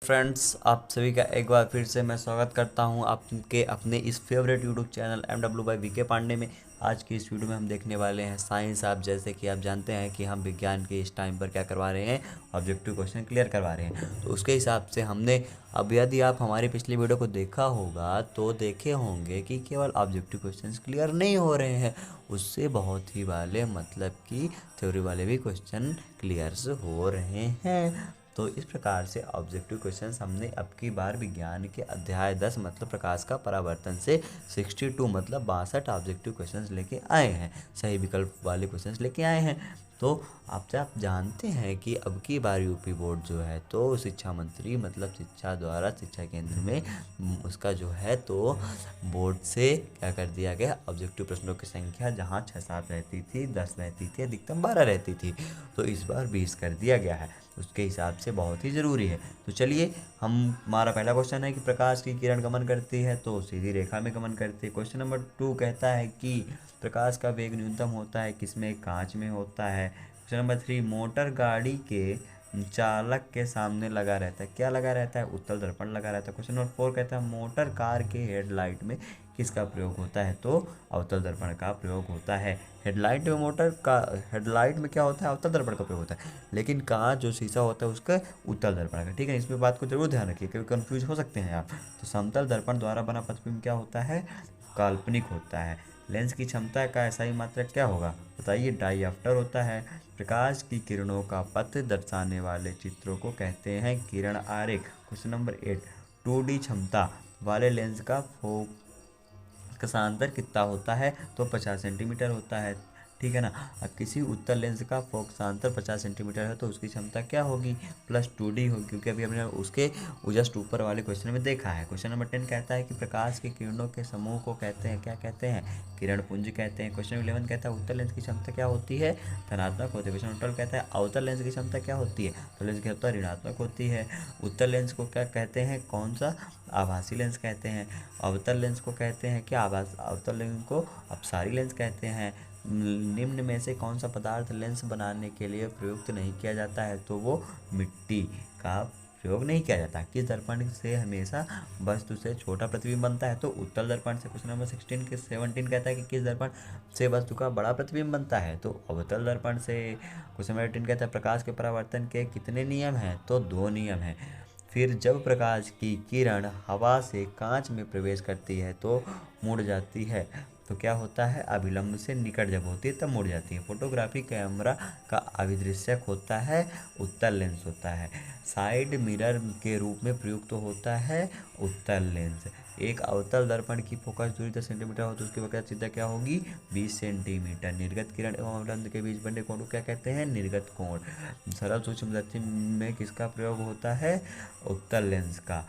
Friends, आप सभी का एक बार फिर से मैं स्वागत करता हूं आपके अपने इस favourite YouTube channel MW by VK Pandey में। आज की इस वीडियो में हम देखने वाले हैं साइंस। आप जैसे कि आप जानते हैं कि हम विज्ञान के इस टाइम पर क्या करवा रहे हैं, ऑब्जेक्टिव क्वेश्चन क्लियर करवा रहे हैं। तो उसके हिसाब से हमने अब यदि आप हमारी पिछली वीडियो को देखा होगा तो देखे होंगे कि केवल ऑब्जेक्टिव क्वेश्चन क्लियर नहीं हो रहे हैं, उससे बहुत ही वाले मतलब कि थ्योरी वाले भी क्वेश्चन क्लियर्स हो रहे हैं। तो इस प्रकार से ऑब्जेक्टिव क्वेश्चंस हमने अब की बार विज्ञान के अध्याय 10 मतलब प्रकाश का परावर्तन से 62 मतलब 62 ऑब्जेक्टिव क्वेश्चंस लेके आए हैं, सही विकल्प वाले क्वेश्चंस लेके आए हैं। तो आप जानते हैं कि अब की बार यूपी बोर्ड जो है तो शिक्षा मंत्री मतलब शिक्षा द्वारा शिक्षा केंद्र में उसका जो है तो बोर्ड से क्या कर दिया गया, ऑब्जेक्टिव प्रश्नों की संख्या जहां 6-7 रहती थी, 10 रहती थी, अधिकतम 12 रहती थी, तो इस बार 20 कर दिया गया है। उसके हिसाब से बहुत ही ज़रूरी है। तो चलिए, हमारा पहला क्वेश्चन है कि प्रकाश की किरण गमन करती है तो सीधी रेखा में गमन करती है। क्वेश्चन नंबर 2 कहता है कि प्रकाश का वेग न्यूनतम होता है किसमें, कांच में होता है। क्वेश्चन नंबर 3 मोटर गाड़ी के चालक के सामने लगा रहता है, क्या लगा रहता है, उत्तल दर्पण लगा रहता है। क्वेश्चन नंबर 4 कहता है मोटर कार के हेडलाइट में किसका प्रयोग होता है, तो अवतल दर्पण का प्रयोग होता है। हेडलाइट में मोटर का हेडलाइट में क्या होता है, अवतल दर्पण का प्रयोग होता है, लेकिन कांच जो शीशा होता है उसका उत्तल दर्पण का। ठीक है, इसमें बात को जरूर ध्यान रखिए क्योंकि कंफ्यूज हो सकते हैं आप। तो समतल दर्पण द्वारा बना प्रतिबिंब क्या होता है, काल्पनिक होता है। लेंस की क्षमता का SI मात्रक क्या होगा, बताइए, डाईऑप्टर होता है। प्रकाश की किरणों का पथ दर्शाने वाले चित्रों को कहते हैं किरण आरेख। क्वेश्चन नंबर 8 2D क्षमता वाले लेंस का फोकसांतर कितना होता है, तो 50 सेंटीमीटर होता है। ठीक है ना। अब किसी उत्तल लेंस का फोकसांतर 50 सेंटीमीटर है तो उसकी क्षमता क्या होगी, +2D होगी, क्योंकि अभी हमने उसके जस्ट ऊपर वाले क्वेश्चन में देखा है। क्वेश्चन नंबर 10 कहता है कि प्रकाश की किरणों के समूह को कहते हैं, क्या कहते हैं, किरण पुंज कहते हैं। क्वेश्चन 11 कहता है उत्तल लेंस की क्षमता क्या होती है, धनात्मक होती है। क्वेश्चन 12 कहता है अवतल लेंस की क्षमता क्या होती है, तो लेंस की क्षमता ऋणात्मक होती है। उत्तल लेंस को क्या कहते हैं, कौन सा, आभासी लेंस कहते हैं। अवतल लेंस को कहते हैं क्या, अवतल लेंस को अपसारी लेंस कहते हैं। निम्न में से कौन सा पदार्थ लेंस बनाने के लिए प्रयुक्त नहीं किया जाता है, तो वो मिट्टी का प्रयोग नहीं किया जाता। किस दर्पण से हमेशा वस्तु से छोटा प्रतिबिंब बनता है, तो उत्तल दर्पण से। क्वेश्चन नंबर 17 कहता है कि किस दर्पण से वस्तु का बड़ा प्रतिबिंब बनता है, तो अवतल दर्पण से। क्वेश्चन नंबर 18 कहता है प्रकाश के परावर्तन के कितने नियम हैं, तो 2 नियम हैं। फिर जब प्रकाश की किरण हवा से कांच में प्रवेश करती है तो मुड़ जाती है, तो क्या होता है, अभिलंब से निकट जब होती है तब मुड़ जाती है। फोटोग्राफी कैमरा का अभिदृश्यक होता है, उत्तल लेंस होता है। साइड मिरर के रूप में प्रयुक्त होता है उत्तल लेंस। एक अवतल दर्पण की फोकस दूरी 10 सेंटीमीटर हो तो उसकी वक्रता क्या होगी, 20 सेंटीमीटर। निर्गत किरण एवं अवलंब के बीच बने कोण को क्या कहते हैं, निर्गत कोण। सरल सूक्ष्मदर्शी में किसका प्रयोग होता है, उत्तल लेंस का।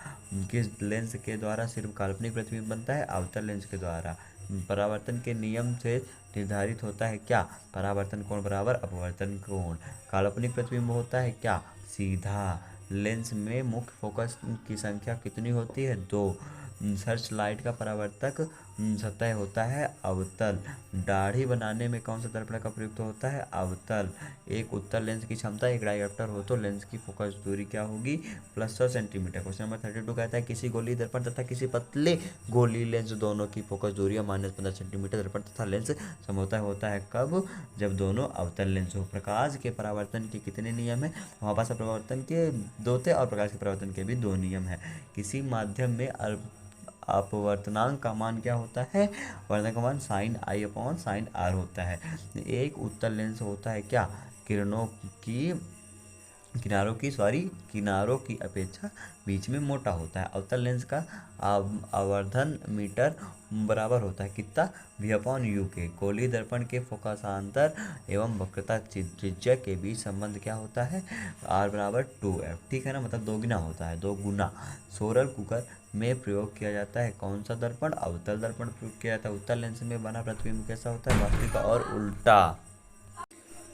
किस लेंस के द्वारा सिर्फ काल्पनिक प्रतिबिंब बनता है, अवतल लेंस के द्वारा। परावर्तन के नियम से निर्धारित होता है क्या, परावर्तन कोण बराबर अपवर्तन कोण। काल्पनिक प्रतिबिंब होता है क्या, सीधा। लेंस में मुख्य फोकस की संख्या कितनी होती है, 2। सर्च लाइट का परावर्तक सतह होता है अवतल। दाढ़ी बनाने में कौन सा दर्पण का प्रयुक्त होता है, अवतल। एक उत्तल लेंस की क्षमता एक डायोप्टर हो तो लेंस की फोकस दूरी क्या होगी, +100 सेंटीमीटर। क्वेश्चन नंबर 32 कहता है किसी गोली दर्पण तथा किसी पतले गोली लेंस दोनों की फोकस दूरी -15 सेंटीमीटर। दर्पण तथा लेंस समोता होता है कब, जब दोनों अवतल लेंस हो। प्रकाश के परावर्तन के कितने नियम है, हमारे पास परावर्तन के 2 थे और प्रकाश के परावर्तन के भी 2 नियम है। किसी माध्यम में अपवर्तनांक का मान क्या होता है, अपवर्तनांक का मान sin I/sin R होता है। एक उत्तल लेंस होता है क्या, किनारों की अपेक्षा बीच में मोटा होता है। अवतल लेंस का आवर्धन मीटर बराबर होता है कितना, V/U के। गोली दर्पण के फोकसांतर एवं वक्रता त्रिज्या के बीच संबंध क्या होता है, R = 2F। ठीक है ना, मतलब 2 गुना होता है, 2 गुना। सोलर कुकर में प्रयोग किया जाता है कौन सा दर्पण, अवतल दर्पण प्रयोग किया जाता है। उत्तल लेंस में बना प्रतिबिंब कैसा होता है, वास्तविक और उल्टा।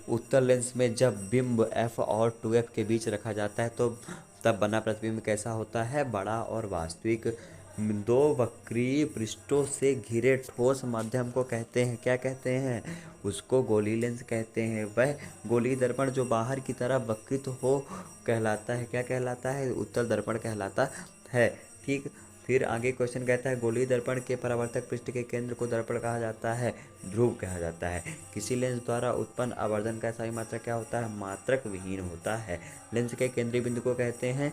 उत्तल लेंस में जब बिंब F और 2F के बीच रखा जाता है तो तब बना प्रतिबिंब कैसा होता है, बड़ा और वास्तविक। दो वक्रीय पृष्ठों से घिरे ठोस माध्यम को कहते हैं, क्या कहते हैं, उसको गोली लेंस कहते हैं। वह गोलीय दर्पण जो बाहर की तरफ वक्रित हो कहलाता है, क्या कहलाता है, उत्तल दर्पण कहलाता है। ठीक, फिर आगे क्वेश्चन कहता है गोलीय दर्पण के परावर्तक पृष्ठ के केंद्र को दर्पण कहा जाता है, ध्रुव कहा जाता है। किसी लेंस द्वारा उत्पन्न आवर्धन का सही मात्रक क्या होता है, मात्रक विहीन होता है। लेंस के केंद्रीय बिंदु को कहते हैं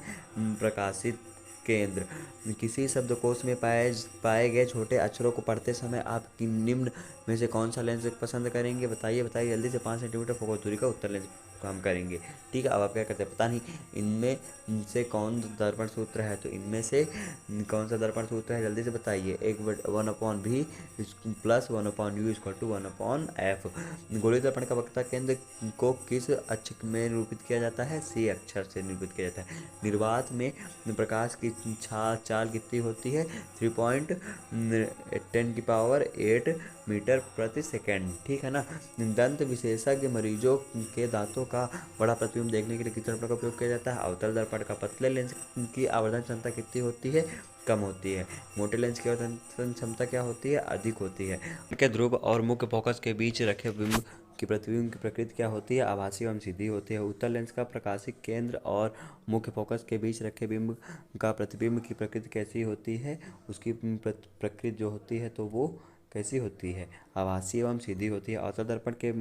प्रकाशित केंद्र। किसी शब्दकोश में पाए गए छोटे अक्षरों को पढ़ते समय आप निम्न में से कौन सा लेंस पसंद करेंगे, बताइए बताइए जल्दी से। 5 सेंटीमीटर फोकस दूरी का उत्तर लेंस हम करेंगे। ठीक है, अब आप क्या करते हैं पता नहीं, इनमें से कौन दर्पण सूत्र है, तो इनमें से कौन सा दर्पण सूत्र है, जल्दी से बताइए। 1/v plus 1/u equal to 1/f। गोलीय दर्पण का वक्रता केंद्र को किस अक्ष में निरूपित किया जाता है, C अक्षर से निरूपित किया जाता है। निर्वात में प्रकाश की चाल कितनी होती है, 3.10⁸ मीटर प्रति सेकेंड। ठीक है ना। दंत विशेषज्ञ मरीजों के दांतों का बड़ा प्रतिबिंब देखने के लिए किस दर्पण का उपयोग किया जाता है, अवतल दर्पण का। पतले लेंस की आवर्धन क्षमता कितनी होती है, कम होती है। मोटे लेंस की आवर्धन क्षमता क्या होती है, अधिक होती है। के ध्रुव और मुख्य फोकस के बीच रखे बिंब की प्रतिबिंब की प्रकृति क्या होती है, आभासी एवं सीधी होती है। उत्तल लेंस का प्रकाशिक केंद्र और मुख्य फोकस के बीच रखे बिंब का प्रतिबिंब की प्रकृति कैसी होती है, उसकी प्रकृति जो होती है तो वो कैसी होती है, आभासी एवं सीधी होती है। अवतल दर्पण के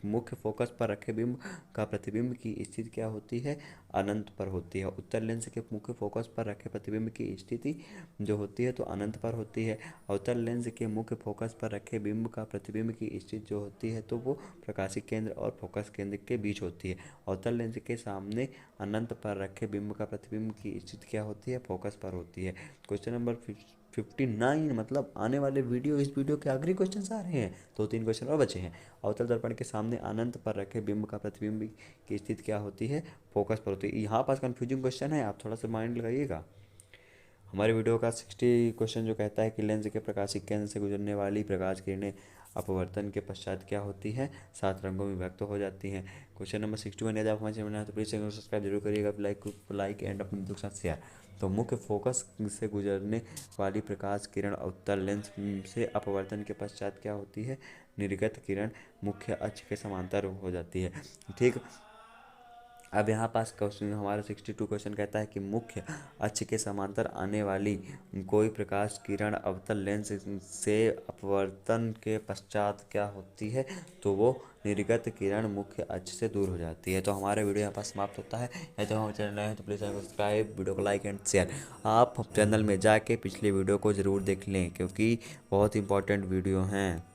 मुख्य फोकस पर रखे बिंब का प्रतिबिंब की स्थिति क्या होती है, अनंत पर होती है। उत्तल लेंस के मुख्य फोकस पर रखे प्रतिबिंब की स्थिति जो होती है तो अनंत पर होती है। अवतल लेंस के मुख्य फोकस पर रखे बिंब का प्रतिबिंब की स्थिति जो होती है तो वो प्रकाशिक केंद्र और फोकस केंद्र के बीच होती है। अवतल लेंस के सामने अनंत पर रखे बिंब का प्रतिबिंब की स्थिति क्या होती है, फोकस पर होती है। क्वेश्चन नंबर 59, मतलब आने वाले इस वीडियो के आखिरी क्वेश्चन आ रहे हैं, 2-3 क्वेश्चन और बचे हैं। अवतल दर्पण के सामने अनंत पर रखे बिंब का प्रतिबिंब की स्थिति क्या होती है, फोकस पर होती है। यहाँ पास कंफ्यूजिंग क्वेश्चन है, आप थोड़ा सा माइंड लगाइएगा। हमारे वीडियो का 60 क्वेश्चन जो कहता है कि लेंस के प्रकाशिक केंद्र से गुजरने वाली प्रकाश किरणें अपवर्तन के पश्चात क्या होती है, 7 रंगों में व्यक्त हो जाती हैं। क्वेश्चन नंबर 61, यदि आप हमारे चैनल में हैं तो प्लीज़ चैनल को सब्सक्राइब जरूर करिएगा, लाइक एंड अपने दोस्तों के साथ शेयर। तो मुख्य फोकस से गुजरने वाली प्रकाश किरण उत्तल लेंस से अपवर्तन के पश्चात क्या होती है, निर्गत किरण मुख्य अक्ष के समांतर हो जाती है। ठीक, अब यहाँ पास क्वेश्चन हमारा 62 क्वेश्चन कहता है कि मुख्य अक्ष के समांतर आने वाली कोई प्रकाश किरण अवतल लेंस से अपवर्तन के पश्चात क्या होती है, तो वो निर्गत किरण मुख्य अक्ष से दूर हो जाती है। तो हमारा वीडियो यहाँ पास समाप्त होता है। या तो हमारे चैनल है तो प्लीज़ चैनल को सब्सक्राइब, वीडियो को लाइक एंड शेयर। आप चैनल में जाके पिछले वीडियो को ज़रूर देख लें क्योंकि बहुत इंपॉर्टेंट वीडियो हैं।